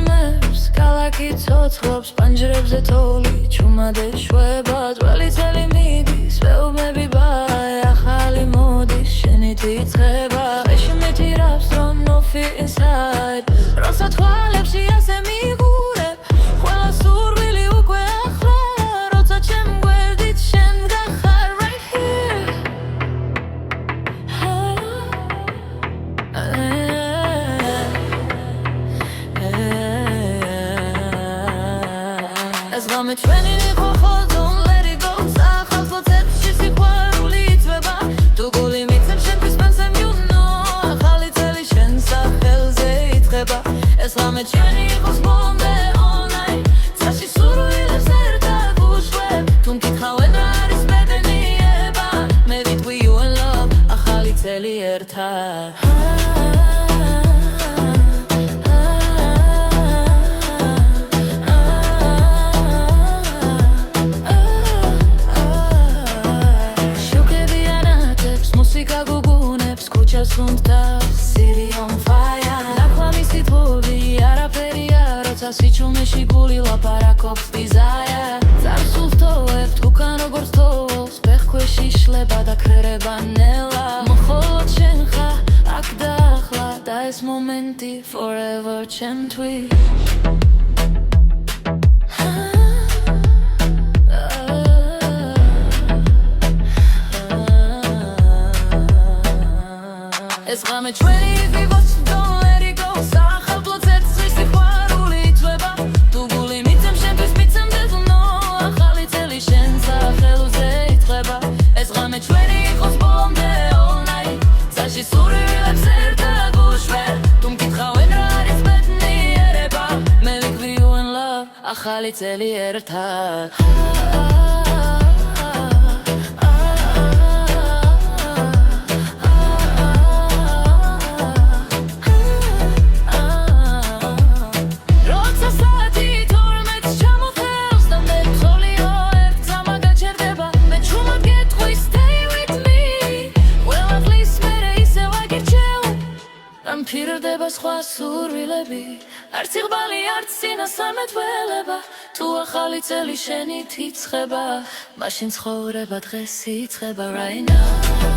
მძიმებს კალაკი ცოცხლობს პანჯრებზე თოვლი ჩუმადე შვება ძველი წელი მიდის ვეუბნები ბაე ახალი მოდის შენით იწყება ეში მეტირავს რომ no fit inside როცა თვალებში ასე მიგურებ ყველა სურვილი უკვე ახლა როცა ჩემ გვერდით შენ გახარ right here ეს ღამე ჩვენი იყო ხო don't let it go სახალხო წებში სიყვარული იწვება თუ გული მიცემ შენთვის მანსემ you know ახალი წელი შენ სახელზე იწყება ეს ღამე ჩვენი იყოს ბომბე all night წაში სურვილებს ერთად ვუშვებ თუ მკითხავენ რა არის ბედნიერება მე with you in love ახალი წელი ერთად City on fire ნახვა მისი თვოვი არაფერია როცა სიჩუმეში გული ლაპარაკობს desire წარსულს თოვებ თუკან როგორც თოვოს ფეხქვეში შლება და ქრერება ნელა მხოლოდ შენ ხარ აქ და ახლა და ეს მომენტი forever ჩემთვის ეს ღამე ჩვენი იყოს don't let it go სახალხო წებში სიყვარული იწვება თუ გული მიცემ შენთვის მიცემ დეზუნო ახალი წელი შენ სახელზე იწყება ეს ღამე ჩვენი იყოს ბომბე all night წაში სურვილებს ერთად ვუშვებ თუ მკითხავენ რა არის ბედნიერება მე with you in love ახალი წელი ერთად მფირდება სხვა სურვილები არც იღბალი არც წინასწარმეტყველება თუ ახალი წელი შენით იწყება მაშინ ცხოვრება დღეს იწყება right now